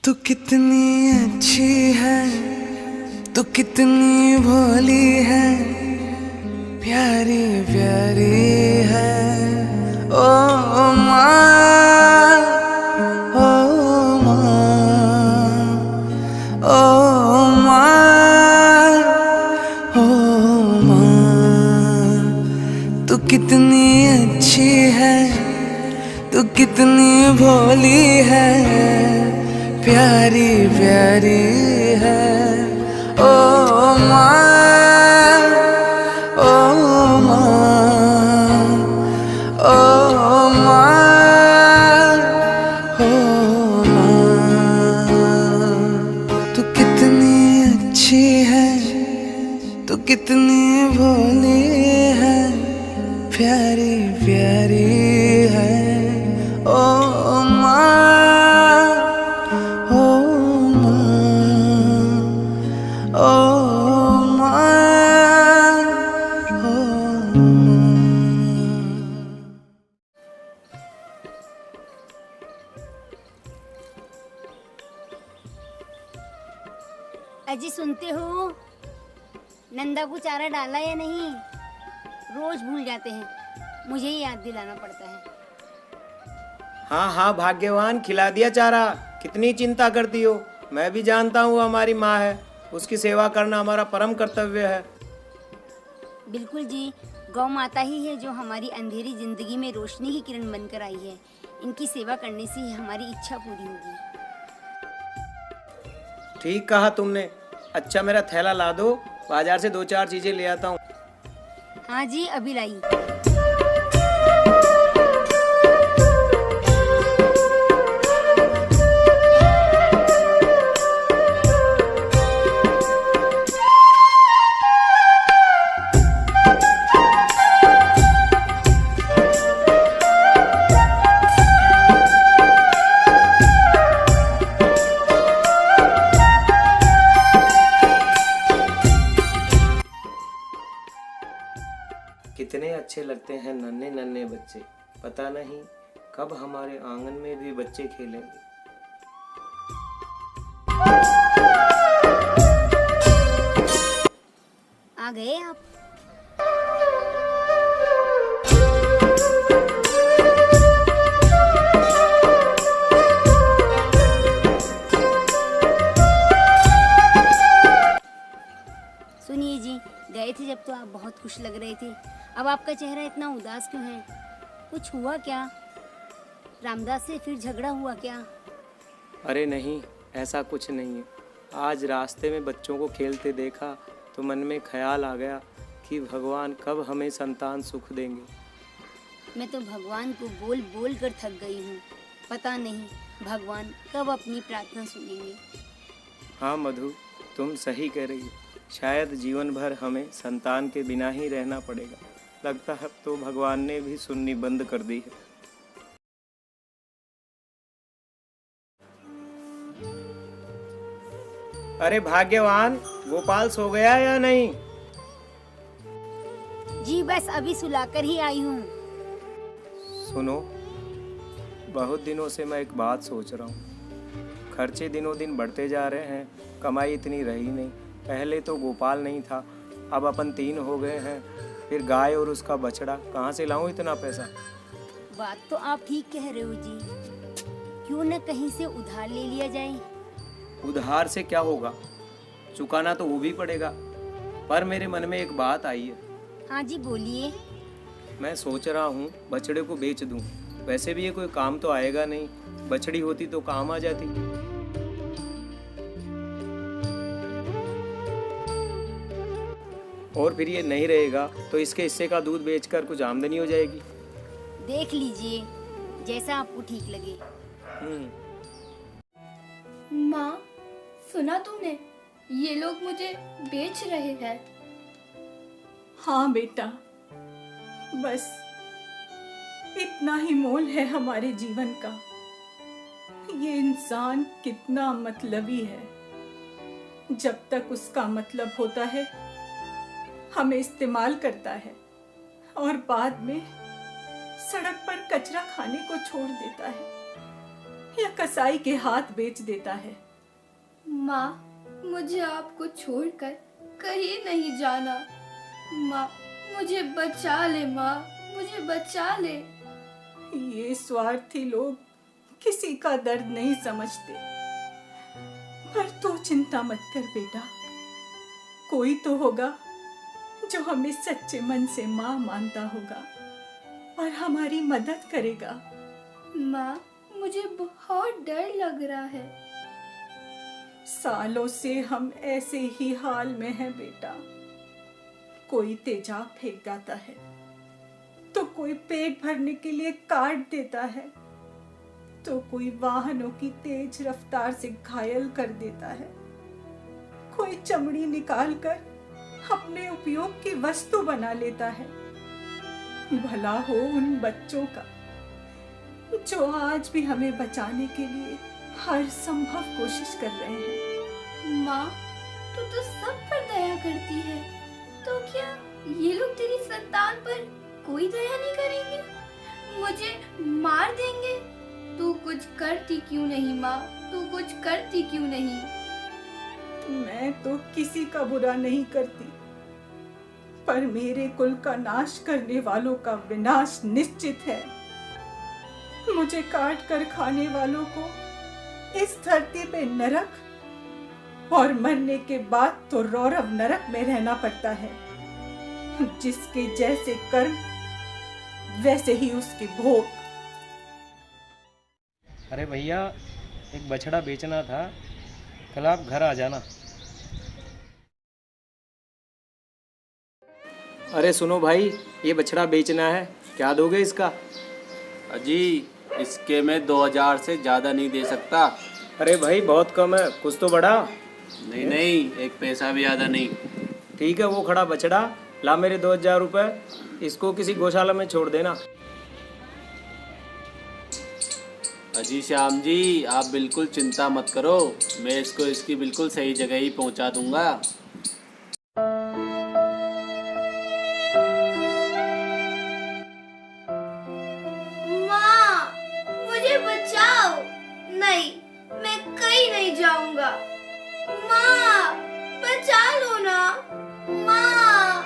तू कितनी अच्छी है, तू कितनी भोली है, प्यारी प्यारी है। ओ माँ, ओ माँ, ओ माँ, ओ माँ। तू कितनी अच्छी है, तू कितनी भोली है, प्यारी प्यारी है। ओ माँ, ओ माँ, ओ माँ, ओ माँ। तू कितनी अच्छी है, तू कितनी भोली है, प्यारी प्यारी है। ओ माँ, ओ माँ, ओ माँ, ओ माँ। अजी सुनते हो, नंदा को चारा डाला या नहीं? रोज भूल जाते हैं, मुझे ही याद दिलाना पड़ता है। हाँ हाँ भाग्यवान, खिला दिया चारा। कितनी चिंता करती हो। मैं भी जानता हूँ हमारी माँ है, उसकी सेवा करना हमारा परम कर्तव्य है। बिल्कुल जी, गौ माता ही है जो हमारी अंधेरी जिंदगी में रोशनी की किरण बनकर आई है। इनकी सेवा करने से ही हमारी इच्छा पूरी होगी। ठीक कहा तुमने। अच्छा मेरा थैला ला दो, बाजार से 2-4 चीजें ले आता हूँ। हाँ जी, अभी लाई। कितने अच्छे लगते हैं नन्हे नन्हे बच्चे। पता नहीं कब हमारे आंगन में भी बच्चे खेलेंगे। आ गए आप? सुनिए जी, गए थे जब तो आप बहुत खुश लग रहे थे, अब आपका चेहरा इतना उदास क्यों है? कुछ हुआ क्या? रामदास से फिर झगड़ा हुआ क्या? अरे नहीं, ऐसा कुछ नहीं है। आज रास्ते में बच्चों को खेलते देखा तो मन में ख्याल आ गया कि भगवान कब हमें संतान सुख देंगे। मैं तो भगवान को बोल बोल कर थक गई हूँ। पता नहीं भगवान कब अपनी प्रार्थना सुनेंगे। हाँ मधु, तुम सही कह रही हो। शायद जीवन भर हमें संतान के बिना ही रहना पड़ेगा। लगता है तो भगवान ने भी सुननी बंद कर दी है। अरे भाग्यवान, गोपाल सो गया या नहीं? जी बस अभी सुलाकर ही आई हूँ। सुनो, बहुत दिनों से मैं एक बात सोच रहा हूँ। खर्चे दिनों दिन बढ़ते जा रहे हैं, कमाई इतनी रही नहीं। पहले तो गोपाल नहीं था, अब अपन 3 हो गए हैं। फिर गाय और उसका बछड़ा, कहाँ से लाऊं इतना पैसा? बात तो आप ठीक कह रहे हो जी, क्यों न कहीं से उधार ले लिया जाए। उधार से क्या होगा, चुकाना तो वो भी पड़ेगा। पर मेरे मन में एक बात आई है। हाँ जी बोलिए। मैं सोच रहा हूँ बछड़े को बेच दूं। वैसे भी ये कोई काम तो आएगा नहीं, बछड़ी होती तो काम आ जाती। और फिर ये नहीं रहेगा तो इसके हिस्से का दूध बेचकर कुछ आमदनी हो जाएगी। देख लीजिए, जैसा आपको ठीक लगे। माँ, सुना तुमने? ये लोग मुझे बेच रहे हैं। हाँ बेटा, बस इतना ही मोल है हमारे जीवन का। ये इंसान कितना मतलबी है। जब तक उसका मतलब होता है हमें इस्तेमाल करता है और बाद में सड़क पर कचरा खाने को छोड़ देता है। या कसाई के हाथ बेच देता है। माँ, मुझे आपको छोड़कर कहीं नहीं जाना। माँ, मुझे बचा ले माँ, मुझे बचा ले। ये स्वार्थी लोग किसी का दर्द नहीं समझते। पर तू चिंता मत कर बेटा, कोई तो होगा जो हमें सच्चे मन से माँ मानता होगा और हमारी मदद करेगा। माँ, मुझे बहुत डर लग रहा है। सालों से हम ऐसे ही हाल में हैं बेटा। कोई तेजाब फेंक जाता है तो कोई पेट भरने के लिए काट देता है, तो कोई वाहनों की तेज रफ्तार से घायल कर देता है, कोई चमड़ी निकालकर अपने उपयोग की वस्तु बना लेता है। भला हो उन बच्चों का जो आज भी हमें बचाने के लिए हर संभव कोशिश कर रहे हैं। माँ, तू तो सब पर दया करती है, तो क्या ये लोग तेरी संतान पर कोई दया नहीं करेंगे? मुझे मार देंगे? तू कुछ करती क्यों नहीं माँ? तू कुछ करती क्यों नहीं? मैं तो किसी का बुरा नहीं करती, पर मेरे कुल का नाश करने वालों का विनाश निश्चित है। मुझे काट कर खाने वालों को इस धरती पे नरक और मरने के बाद तो रौरव नरक में रहना पड़ता है। जिसके जैसे कर्म वैसे ही उसके भोग। अरे भैया, एक बछड़ा बेचना था, कल आप घर आ जाना। अरे सुनो भाई, ये बछड़ा बेचना है, क्या दोगे इसका? अजी, इसके मैं 2000 से ज़्यादा नहीं दे सकता। अरे भाई बहुत कम है, कुछ तो बढ़ा। नहीं नहीं, एक पैसा भी ज़्यादा नहीं। ठीक है, वो खड़ा बछड़ा ला मेरे 2000 रुपये, इसको किसी गौशाला में छोड़ देना। अजी श्याम जी, आप बिल्कुल चिंता मत करो, मैं इसको इसकी बिल्कुल सही जगह ही पहुंचा दूंगा। माँ, मुझे बचाओ। नहीं, मैं कहीं नहीं जाऊंगा। माँ, बचा लो ना। माँ,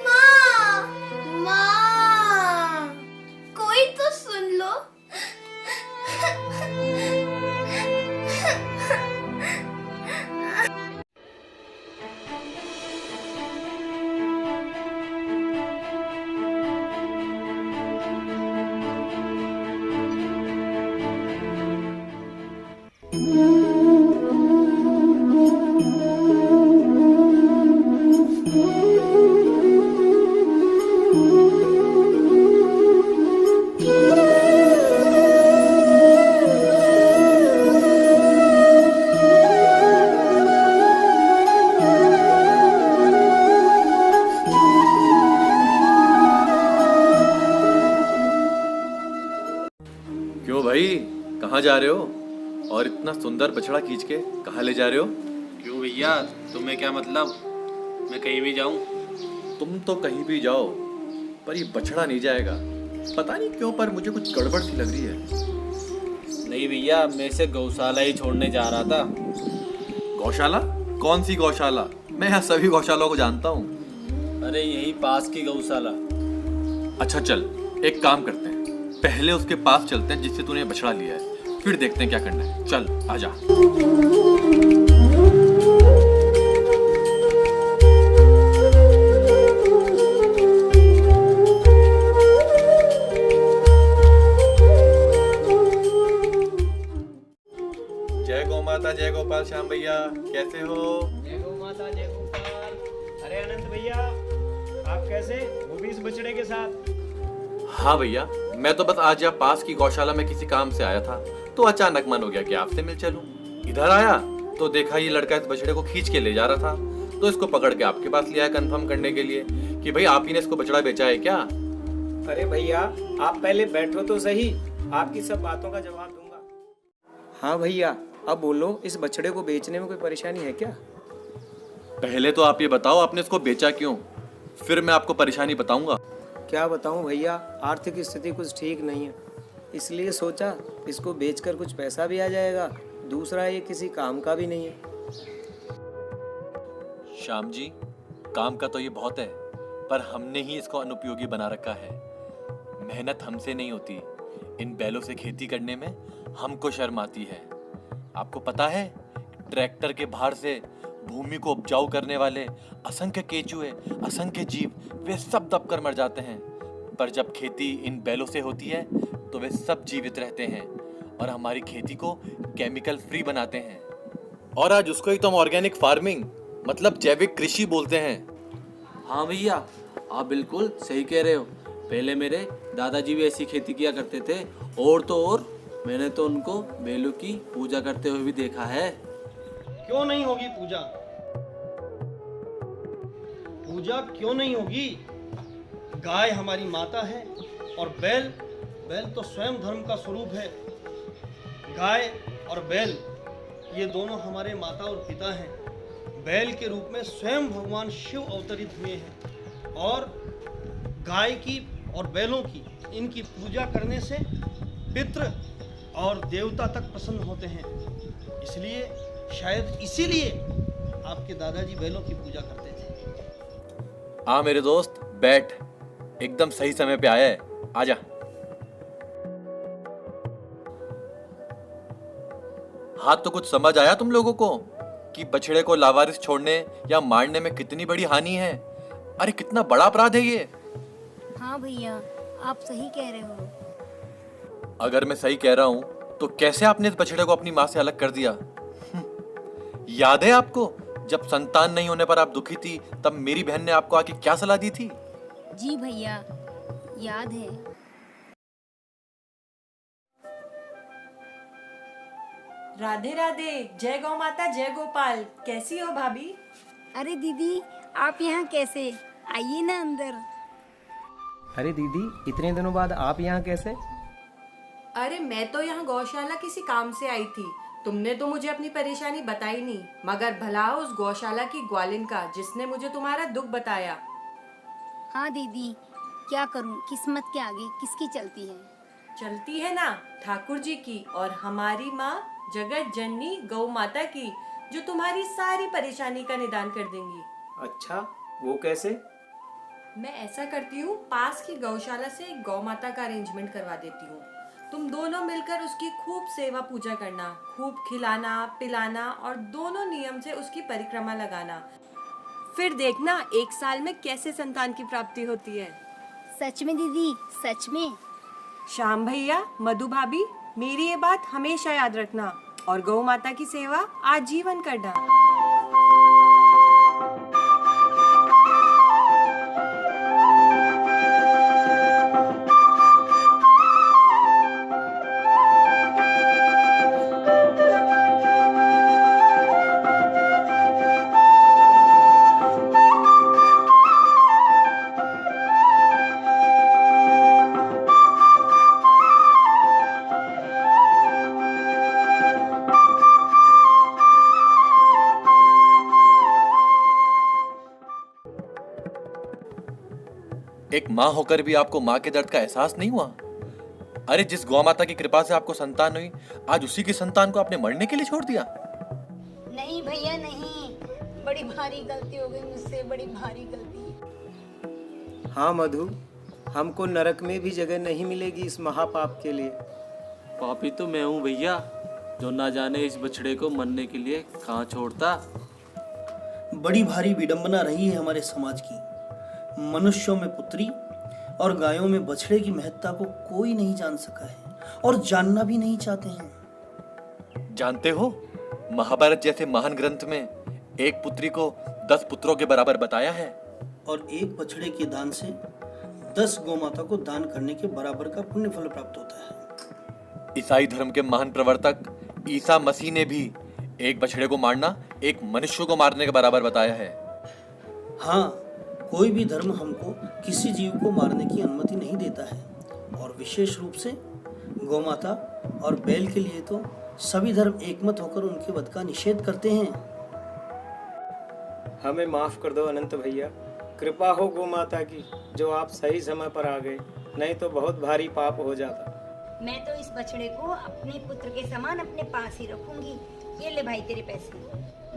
माँ, माँ, कोई तो सुन लो। क्यों भाई, कहाँ जा रहे हो? और इतना सुंदर बछड़ा खींच के कहाँ ले जा रहे हो? क्यों भैया, तुम्हें क्या मतलब? मैं कहीं भी जाऊं? तुम तो कहीं भी जाओ, पर ये बछड़ा नहीं जाएगा। पता नहीं क्यों, पर मुझे कुछ गड़बड़ सी लग रही है। नहीं भैया, मैं इसे गौशाला ही छोड़ने जा रहा था। गौशाला? कौन सी गौशाला? मैं यहाँ सभी गौशालाओं को जानता हूँ। अरे यही पास की गौशाला। अच्छा चल, एक काम करते हैं, पहले उसके पास चलते हैं जिससे तूने बछड़ा लिया है, फिर देखते हैं क्या करना है। चल आजा। जय गौ माता, जय गोपाल श्याम भैया, कैसे हो? जय गौ माता, जय गोपाल। अरे अनंत भैया, आप कैसे? वो भी इस बछड़े के साथ? हाँ भैया, मैं तो बस आज यहाँ पास की गौशाला में किसी काम से आया था, तो अचानक मन हो गया कि आपसे मिल चलूं। इधर आया तो देखा ये लड़का इस बछड़े को खींच के ले जा रहा था, तो इसको पकड़ के आपके पास लिया है कंफर्म करने के लिए कि भाई आप ही ने इसको बछड़ा बेचा है क्या। अरे भैया, आप पहले बैठो तो सही, आपकी सब बातों का जवाब दूंगा। हाँ भैया, अब बोलो, इस बछड़े को बेचने में कोई परेशानी है क्या? पहले तो आप ये बताओ आपने इसको बेचा क्यों, फिर मैं आपको परेशानी बताऊंगा। क्या बताऊं भैया, आर्थिक स्थिति कुछ ठीक नहीं है, इसलिए सोचा इसको बेचकर कुछ पैसा भी आ जाएगा, दूसरा ये किसी काम का भी नहीं है। श्याम जी, काम का तो ये बहुत है, पर हमने ही इसको अनुपयोगी बना रखा है। मेहनत हमसे नहीं होती, इन बैलों से खेती करने में हमको शर्म आती है। आपको पता है, ट्रैक्टर के भार से भूमि को उपजाऊ करने वाले असंख्य केचुए, असंख्य जीव, वे सब दबकर मर जाते हैं। पर जब खेती इन बैलों से होती है तो वे सब जीवित रहते हैं और हमारी खेती को केमिकल फ्री बनाते हैं। और आज उसको ही तो हम ऑर्गेनिक फार्मिंग मतलब जैविक कृषि बोलते हैं। हाँ भैया, आप बिल्कुल सही कह रहे हो। पहले मेरे दादाजी भी ऐसी खेती किया करते थे, और तो और मैंने तो उनको बैलों की पूजा करते हुए भी देखा है। क्यों नहीं होगी पूजा? पूजा क्यों नहीं होगी? गाय हमारी माता है और बैल तो स्वयं धर्म का स्वरूप है। गाय और बैल ये दोनों हमारे माता और पिता हैं। बैल के रूप में स्वयं भगवान शिव अवतरित हुए हैं और गाय की और बैलों की इनकी पूजा करने से पितृ और देवता तक प्रसन्न होते हैं। इसलिए शायद इसीलिए आपके दादाजी बैलों की पूजा करते थे। हाँ मेरे दोस्त, बैठ, एकदम सही समय पे आया है, आजा। हाँ, तो कुछ समझ आया तुम लोगों को कि बछड़े को लावारिस छोड़ने या मारने में कितनी बड़ी हानि है? अरे कितना बड़ा अपराध है ये। हाँ भैया, आप सही कह रहे हो। अगर मैं सही कह रहा हूं तो कैसे आपने इस बछड़े को अपनी मां से अलग कर दिया? याद है आपको, जब संतान नहीं होने पर आप दुखी थी, तब मेरी बहन ने आपको आके क्या सलाह दी थी? जी भैया, याद है। राधे राधे, जय गौ माता, जय गोपाल। कैसी हो भाभी? अरे दीदी, आप यहाँ कैसे? आइए ना अंदर। अरे दीदी, इतने दिनों बाद आप यहाँ कैसे? अरे मैं तो यहाँ गौशाला किसी काम से आई थी। तुमने तो मुझे अपनी परेशानी बताई नहीं, मगर भला उस गौशाला की ग्वालिन का जिसने मुझे तुम्हारा दुख बताया। हाँ दीदी, क्या करूँ, किस्मत के आगे किसकी चलती है? चलती है ना ठाकुर जी की और हमारी माँ जगत जननी गौ माता की, जो तुम्हारी सारी परेशानी का निदान कर देंगी। अच्छा, वो कैसे? मैं ऐसा करती हूँ, पास की गौशाला से एक गौ माता का अरेंजमेंट करवा देती हूँ। तुम दोनों मिलकर उसकी खूब सेवा पूजा करना, खूब खिलाना पिलाना और दोनों नियम से उसकी परिक्रमा लगाना। फिर देखना 1 साल में कैसे संतान की प्राप्ति होती है। सच में दीदी, सच में? श्याम भैया, मधु भाभी, मेरी ये बात हमेशा याद रखना और गौ माता की सेवा आजीवन करना। एक माँ होकर भी आपको माँ के दर्द का एहसास नहीं हुआ? अरे जिस गौ माता की कृपा से आपको संतान हुई, आज उसी की संतान को आपने मरने के लिए छोड़ दिया। नहीं भैया नहीं, बड़ी भारी गलती हो गई मुझसे, बड़ी भारी गलती। हाँ मधु, हमको नरक में भी जगह नहीं मिलेगी इस महापाप के लिए। पापी तो मैं हूँ भैया, जो ना जाने इस बछड़े को मरने के लिए कहाँ छोड़ता। बड़ी भारी विडंबना रही है हमारे समाज की। मनुष्यों में पुत्री और गायों में बछड़े की महत्ता को कोई नहीं जान सका है और जानना भी नहीं चाहते हैं। जानते हो, महाभारत जैसे महान ग्रंथ में एक पुत्री को 10 पुत्रों के बराबर बताया है और एक बछड़े के दान से 10 गौमाता को दान करने के बराबर का पुण्य फल प्राप्त होता है। ईसाई धर्म के महान प्रवर्तक ईसा मसीह ने भी एक बछड़े को मारना एक मनुष्य को मारने के बराबर बताया है। हाँ, कोई भी धर्म हमको किसी जीव को मारने की अनुमति नहीं देता है और विशेष रूप से गौमाता और बैल के लिए तो सभी धर्म एकमत होकर उनके वध का निषेध करते हैं। हमें माफ कर दो अनंत भैया, कृपा हो गौ माता की जो आप सही समय पर आ गए, नहीं तो बहुत भारी पाप हो जाता। मैं तो इस बछड़े को अपने पुत्र के समान अपने पास ही रखूंगी। ये ले भाई तेरे पैसे।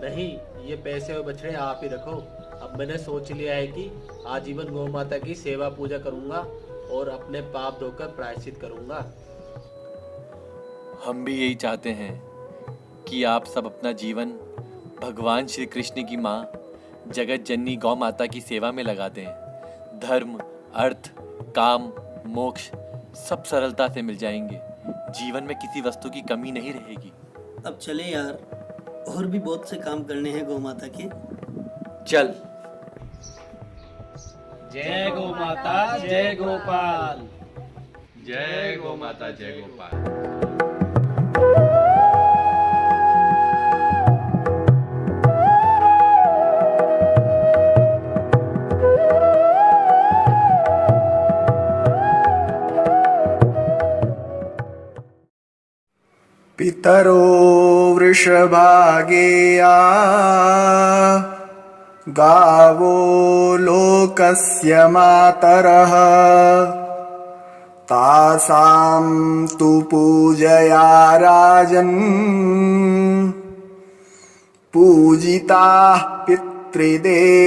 नहीं, ये पैसे और बछड़े आप ही रखो। अब मैंने सोच लिया है कि आजीवन गौ माता की सेवा पूजा करूंगा और अपने पाप धोकर प्रायश्चित करूंगा। हम भी यही चाहते हैं कि आप सब अपना जीवन भगवान श्री कृष्ण की माँ जगत जननी गौ माता की सेवा में लगा दें। धर्म, अर्थ, काम, मोक्ष सब सरलता से मिल जाएंगे। जीवन में किसी वस्तु की कमी नहीं रहेगी। अब चले यार, और भी बहुत से काम करने हैं गौ माता के। चल। जय गौ माता, जय गोपाल। जय गौ माता, जय गोपाल। पितरो वृषभागेया गावो लोकस्य मातरः तासां तु पूजया राजन् पूजिताः पितृदेवताः।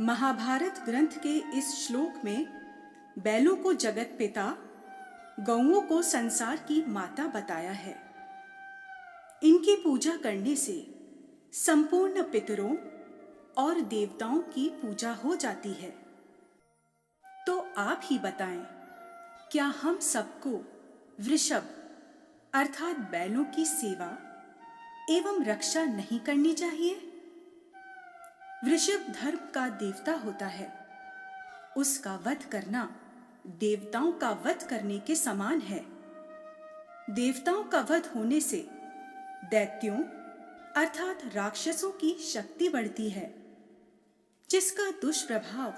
महाभारत ग्रंथ के इस श्लोक में बैलों को जगत पिता, गौओं को संसार की माता बताया है। इनकी पूजा करने से संपूर्ण पितरों और देवताओं की पूजा हो जाती है। तो आप ही बताएं, क्या हम सबको वृषभ अर्थात बैलों की सेवा एवं रक्षा नहीं करनी चाहिए? वृषभ धर्म का देवता होता है। उसका वध करना देवताओं का वध करने के समान है। देवताओं का वध होने से दैत्यों अर्थात राक्षसों की शक्ति बढ़ती है, जिसका दुष्प्रभाव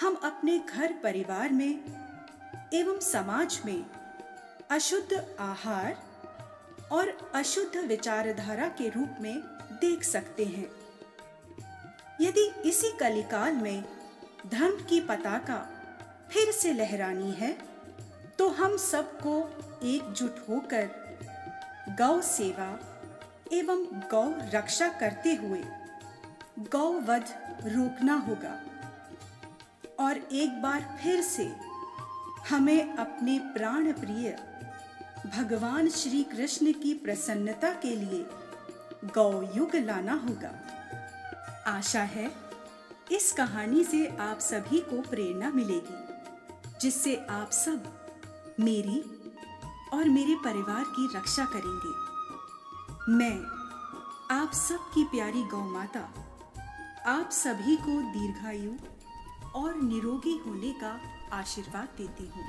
हम अपने घर परिवार में एवं समाज में अशुद्ध आहार और अशुद्ध विचारधारा के रूप में देख सकते हैं। यदि इसी कलिकाल में धर्म की पताका फिर से लहरानी है, तो हम सबको एकजुट होकर गौ सेवा एवं गौ रक्षा करते हुए गौ वध रोकना होगा। और एक बार फिर से हमें अपने प्राण प्रिय भगवान श्री कृष्ण की प्रसन्नता के लिए गौ युग लाना होगा। आशा है इस कहानी से आप सभी को प्रेरणा मिलेगी, जिससे आप सब मेरी और मेरे परिवार की रक्षा करेंगे। मैं आप सब की प्यारी गौ माता आप सभी को दीर्घायु और निरोगी होने का आशीर्वाद देती हूँ।